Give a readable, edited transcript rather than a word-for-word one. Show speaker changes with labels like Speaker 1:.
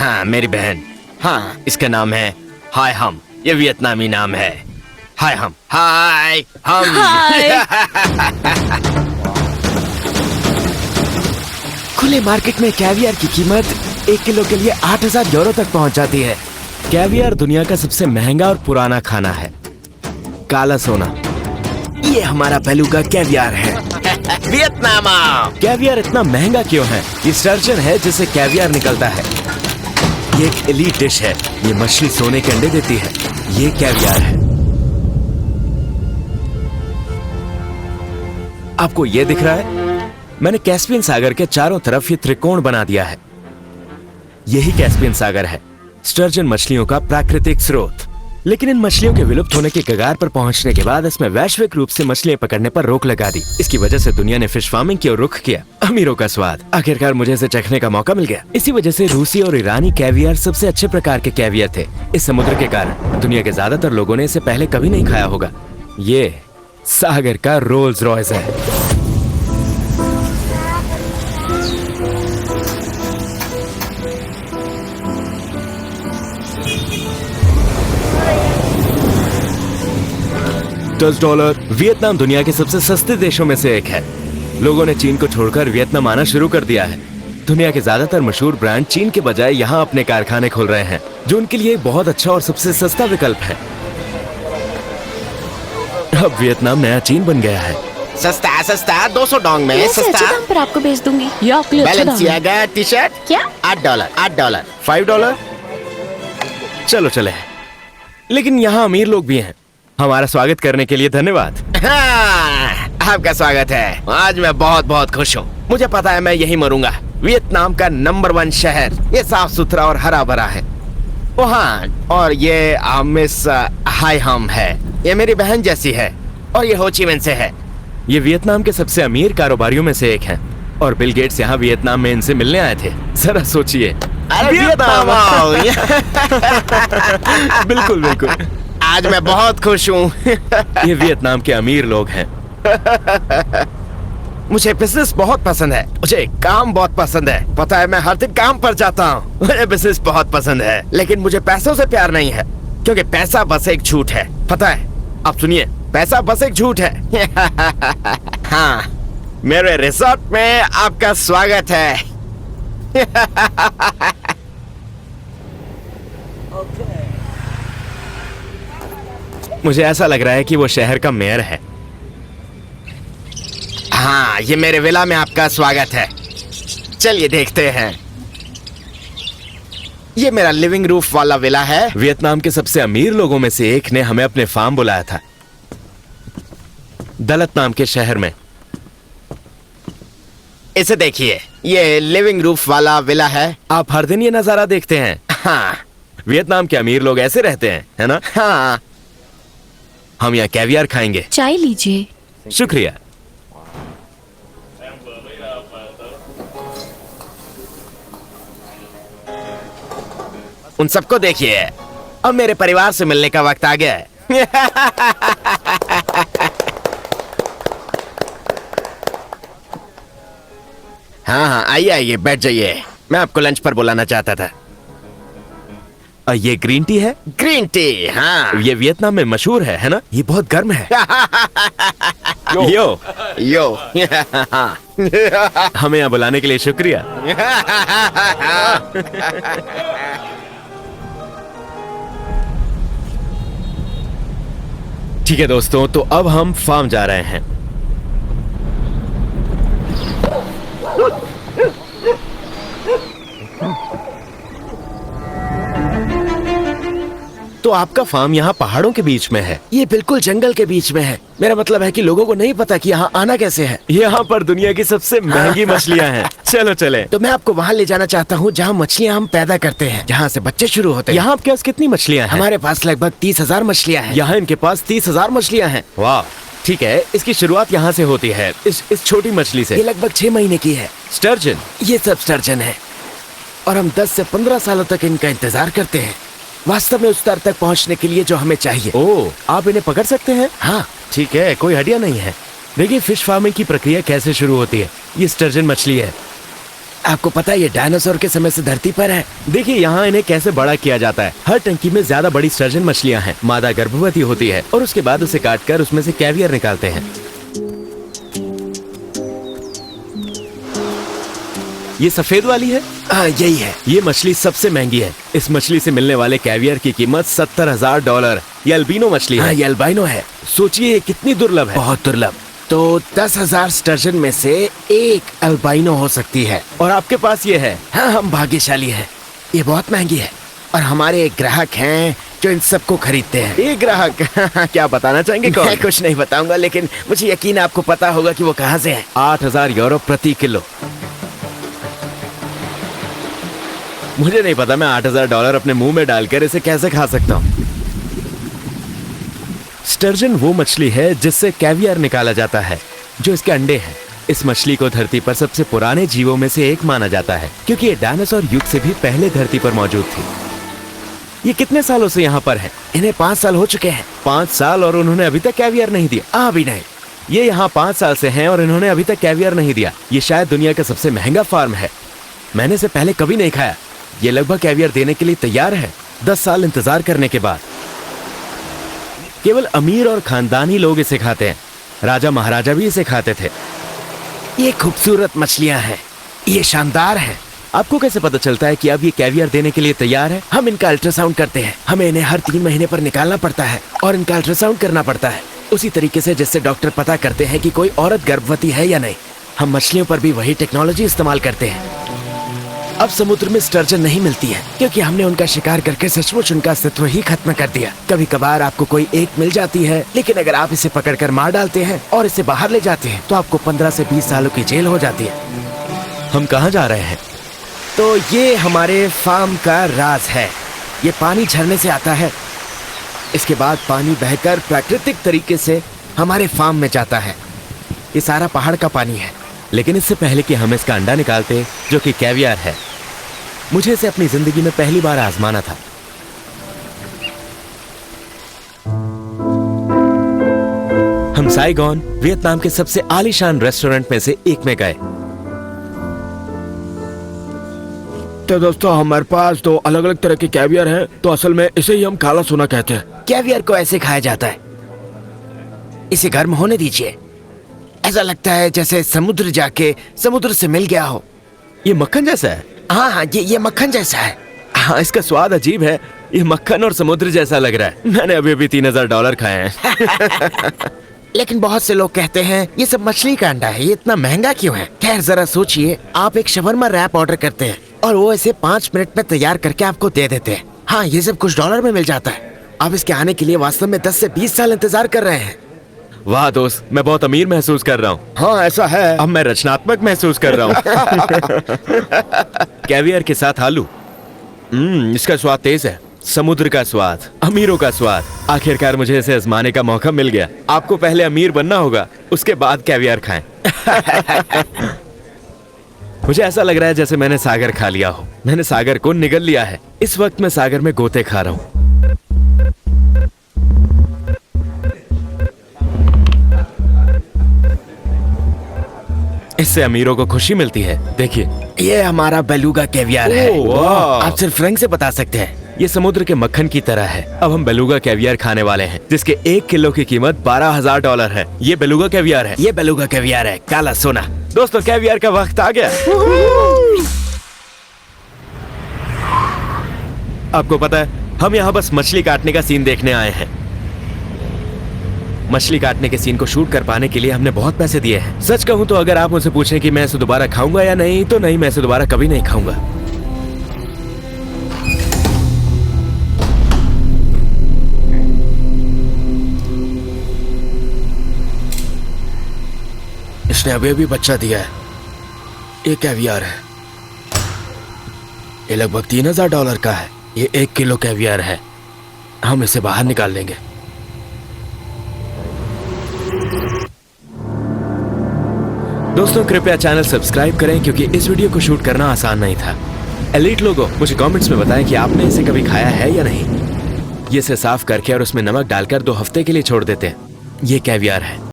Speaker 1: हाँ मेरी बहन। हाँ इसका नाम है हाय हम। ये वियतनामी नाम है। हाय हम। हाय हम। खुले मार्केट में कैवियर की कीमत 1 किलो के लिए 8,000 यूरो तक पहुंच जाती है। कैवियर दुनिया का सबसे महंगा और पुराना खाना है। काला सोना। ये हमारा बेलुगा कैवियर है। वियतनाम। कैवियर इतना महंगा क्यों है? ये स्टर्जन है जिससे कैवियर निकलता है। ये एक एलीट डिश है। ये मछली सोने के अंडे देती है। ये कैवियर है। आपको ये दिख रहा है? मैंने कैस्पियन सागर के चारों तरफ ये त्रिकोण बना दिया है। यही कैस्पियन सागर है, स्टर्जन मछलियों का प्राकृतिक स्रोत। लेकिन इन मछलियों के विलुप्त होने की कगार पर पहुंचने के बाद इसमें वैश्विक रूप से मछलियां पकड़ने पर रोक लगा दी। इसकी वजह से दुनिया ने फिश फार्मिंग की ओर रुख किया। अमीरों का स्वाद। आखिरकार मुझे इसे चखने का मौका मिल गया। इसी वजह से रूसी और ईरानी कैवियर सबसे अच्छे प्रकार के कैवियर थे। इस समुद्र के कारण दुनिया के ज्यादातर लोगों ने इसे पहले कभी नहीं खाया होगा। ये सागर का रोल्स रॉयस है। $10। वियतनाम दुनिया के सबसे सस्ते देशों में से एक है। लोगों ने चीन को छोड़कर वियतनाम आना शुरू कर दिया है। दुनिया के ज्यादातर मशहूर ब्रांड चीन के बजाय यहाँ अपने कारखाने खोल रहे हैं, जो उनके लिए बहुत अच्छा और सबसे सस्ता विकल्प है। अब वियतनाम नया चीन बन गया है। सस्ता सस्ता 200 डोंग में सस्ता।
Speaker 2: अच्छे दाम पर आपको बेच दूंगी। ये आपके लिए अच्छा दाम है।
Speaker 1: बैलेंसियागा टी शर्ट
Speaker 2: क्या?
Speaker 1: $8 $5। चलो चले। लेकिन यहाँ अमीर लोग भी हैं। हमारा स्वागत करने के लिए धन्यवाद। हाँ, आपका स्वागत है। आज मैं बहुत बहुत खुश हूँ। मुझे पता है मैं यही मरूंगा। वियतनाम का नंबर 1 शहर। ये साफ सुथरा और हरा भरा है। वहाँ और ये मिस हाय हम है। ये मेरी बहन जैसी है और ये हो ची मिन से है। ये वियतनाम के सबसे अमीर कारोबारियों में से एक हैं और बिल गेट्स यहाँ वियतनाम में इनसे मिलने आए थे। जरा सोचिए। वियतनाम आओ। बिल्कुल बिल्कुल। आज मैं बहुत खुश हूँ। ये वियतनाम के अमीर लोग हैं। मुझे बिजनेस बहुत पसंद है। मुझे काम बहुत पसंद है। पता है मैं हर दिन काम पर जाता हूँ। मुझे बिजनेस बहुत पसंद है, लेकिन मुझे पैसों से प्यार नहीं है, क्योंकि पैसा बस एक झूठ है। पता है? अब सुनिए, पैसा बस एक झूठ है। हाँ, मेरे रिसोर्ट में आपका स्वागत है। मुझे ऐसा लग रहा है कि वो शहर का मेयर है। हाँ, ये मेरे विला में आपका स्वागत है। चलिए देखते हैं। ये मेरा लिविंग रूफ वाला विला है। वियतनाम के सबसे अमीर लोगों में से एक ने हमें अपने फार्म बुलाया था, दलत नाम के शहर में। इसे देखिए, ये लिविंग रूफ वाला विला है। आप हर दिन ये नजारा देखते हैं। हाँ, वियतनाम के अमीर लोग ऐसे रहते हैं, है ना? हाँ। हम यहाँ कैवियर खाएंगे।
Speaker 2: चाय लीजिए।
Speaker 1: शुक्रिया। उन सबको देखिए, अब मेरे परिवार से मिलने का वक्त आ गया है। हाँ हाँ, आइए आइए, बैठ जाइए। मैं आपको लंच पर बुलाना चाहता था। ये ग्रीन टी है। ग्रीन टी, हाँ। ये वियतनाम में मशहूर है ना? ये बहुत गर्म है। यो यो। हमें यहाँ बुलाने के लिए शुक्रिया। ठीक है दोस्तों, तो अब हम फार्म जा रहे हैं। तो आपका फार्म यहाँ पहाड़ों के बीच में है। ये बिल्कुल जंगल के बीच में है। मेरा मतलब है कि लोगों को नहीं पता कि यहाँ आना कैसे है। यहाँ पर दुनिया की सबसे महंगी मछलियाँ हैं। चलो चले। तो मैं आपको वहाँ ले जाना चाहता हूँ जहाँ मछलियाँ हम पैदा करते हैं, जहाँ से बच्चे शुरू होते हैं। यहाँ आपके पास कितनी मछलियाँ हैं? हमारे पास लगभग 30,000 मछलियाँ हैं। यहाँ इनके पास 30,000 मछलियाँ हैं। वाह, ठीक है। इसकी शुरुआत यहाँ से होती है, इस छोटी मछली से। ये लगभग 6 महीने की है। स्टर्जन। ये सब स्टर्जन है और हम 10 से 15 सालों तक इनका इंतजार करते हैं, वास्तव में उस स्तर तक पहुंचने के लिए जो हमें चाहिए। ओह, आप इन्हें पकड़ सकते हैं? हाँ, ठीक है, कोई हड्डियां नहीं है। देखिए फिश फार्मिंग की प्रक्रिया कैसे शुरू होती है। ये स्टर्जन मछली है। आपको पता है ये डायनासोर के समय से धरती पर है। देखिए यहाँ इन्हें कैसे बड़ा किया जाता है। हर टंकी में ज्यादा बड़ी स्टर्जन मछलियाँ हैं। मादा गर्भवती होती है और उसके बाद उसे काटकर उसमें से कैवियर निकालते हैं। ये सफेद वाली है? हाँ यही है। ये मछली सबसे महंगी है। इस मछली से मिलने वाले कैवियर की कीमत $70,000। ये अल्बिनो मछली है। हाँ ये अल्बाइनो है। सोचिए ये कितनी दुर्लभ है। बहुत दुर्लभ। तो 10,000 स्टर्जन में से एक अल्बाइनो हो सकती है और आपके पास ये है। हाँ हम भाग्यशाली हैं। ये बहुत महंगी है और हमारे एक ग्राहक हैं जो इन सबको खरीदते हैं। एक ग्राहक क्या बताना चाहेंगे कौन? मैं कुछ नहीं बताऊंगा, लेकिन मुझे यकीन है आपको पता होगा कि वो कहाँ से है। €8,000 प्रति किलो। मुझे नहीं पता मैं $8,000 अपने मुंह में डालकर इसे कैसे खा सकता हूँ। स्टर्जन वो मछली है जिससे कैवियर निकाला जाता है, जो इसके अंडे हैं। इस मछली को धरती पर सबसे पुराने जीवों में से एक माना जाता है, क्योंकि ये डायनासोर युग से भी पहले धरती पर मौजूद थी। ये कितने सालों से यहाँ पर है? इन्हें 5 साल हो चुके हैं। 5 साल और उन्होंने अभी तक कैवियर नहीं दिया? अभी नहीं। ये यहाँ 5 साल से हैं और इन्होंने अभी तक कैवियर नहीं दिया। ये शायद दुनिया का सबसे महंगा फार्म है। मैंने इसे पहले कभी नहीं खाया। ये लगभग कैवियर देने के लिए तैयार है 10 साल इंतजार करने के बाद। केवल अमीर और खानदानी लोग इसे खाते हैं। राजा महाराजा भी इसे खाते थे। ये खूबसूरत मछलियां हैं। ये शानदार है। आपको कैसे पता चलता है कि अब ये कैवियर देने के लिए तैयार है? हम इनका अल्ट्रासाउंड करते हैं। हमें इन्हें हर 3 महीने पर निकालना पड़ता है और इनका अल्ट्रासाउंड करना पड़ता है, उसी तरीके से जिससे डॉक्टर पता करते हैं कि कोई औरत गर्भवती है या नहीं। हम मछलियों पर भी वही टेक्नोलॉजी इस्तेमाल करते हैं। अब समुद्र में स्टर्जन नहीं मिलती है क्योंकि हमने उनका शिकार करके सचमुच उनका अस्तित्व ही खत्म कर दिया। कभी कभार आपको कोई एक मिल जाती है, लेकिन अगर आप इसे पकड़कर मार डालते हैं और इसे बाहर ले जाते हैं तो आपको 15 से 20 सालों की जेल हो जाती है। हम कहाँ जा रहे हैं? तो ये हमारे फार्म का राज है। ये पानी झरने से आता है। इसके बाद पानी बहकर प्राकृतिक तरीके से हमारे फार्म में जाता है। ये सारा पहाड़ का पानी है। लेकिन इससे पहले कि हम इसका अंडा निकालते, जो कि कैवियर है, मुझे इसे अपनी जिंदगी में पहली बार आजमाना था। हम साइगोन, वियतनाम के सबसे आलीशान रेस्टोरेंट में से एक में गए।
Speaker 3: तो दोस्तों हमारे पास 2 अलग अलग तरह के कैवियर हैं। तो असल में इसे ही हम काला सोना कहते हैं।
Speaker 1: कैवियर को ऐसे खाया जाता है। इसे गर्म होने दीजिए। ऐसा लगता है जैसे समुद्र जाके समुद्र से मिल गया हो। ये मक्खन जैसा है। हाँ, ये मक्खन जैसा है। हाँ, इसका स्वाद अजीब है। ये मक्खन और समुद्र जैसा लग रहा है। मैंने अभी $3,000 खाए हैं। लेकिन बहुत से लोग कहते हैं ये सब मछली का अंडा है, ये इतना महंगा क्यों है? खैर जरा सोचिए, आप एक शवरमा रैप ऑर्डर करते हैं और वो इसे 5 मिनट में तैयार करके आपको दे देते हैं। हाँ, ये सब कुछ $1 में मिल जाता है। आप इसके आने के लिए वास्तव में 10 से 20 साल इंतजार कर रहे हैं। वाह दोस्त, मैं बहुत अमीर महसूस कर रहा हूँ।
Speaker 3: हाँ ऐसा है।
Speaker 1: अब मैं रचनात्मक महसूस कर रहा हूँ। कैवियर के साथ आलू। इसका स्वाद तेज है। समुद्र का स्वाद, अमीरों का स्वाद। आखिरकार मुझे इसे आजमाने का मौका मिल गया। आपको पहले अमीर बनना होगा, उसके बाद कैवियर खाएं। मुझे ऐसा लग रहा है जैसे मैंने सागर खा लिया हो। मैंने सागर को निगल लिया है। इस वक्त मैं सागर में गोते खा रहा हूँ। इससे अमीरों को खुशी मिलती है। देखिए, ये हमारा बेलुगा कैवियर है। आप सिर्फ रंग से बता सकते हैं। ये समुद्र के मक्खन की तरह है। अब हम बेलुगा कैवियर खाने वाले हैं, जिसके 1 किलो की कीमत $12,000 है। ये बेलुगा कैवियर है। ये बेलुगा कैवियर है, काला सोना। दोस्तों, कैवियर का वक्त आ गया। आपको पता है, हम यहाँ बस मछली काटने का सीन देखने आए हैं। मछली काटने के सीन को शूट कर पाने के लिए हमने बहुत पैसे दिए हैं। सच कहूं तो अगर आप मुझसे पूछें कि मैं इसे दोबारा खाऊंगा या नहीं, तो नहीं, मैं इसे दोबारा कभी नहीं खाऊंगा।
Speaker 3: इसने अभी अभी बच्चा दिया है। ये कैवियर है। ये लगभग $3,000 का है। ये 1 किलो कैवियर है। हम इसे बाहर निकाल लेंगे।
Speaker 1: दोस्तों, कृपया चैनल सब्सक्राइब करें क्योंकि इस वीडियो को शूट करना आसान नहीं था। एलीट लोगों, मुझे कमेंट्स में बताएं कि आपने इसे कभी खाया है या नहीं। ये इसे साफ करके और उसमें नमक डालकर 2 हफ्ते के लिए छोड़ देते हैं। ये कैवियर है।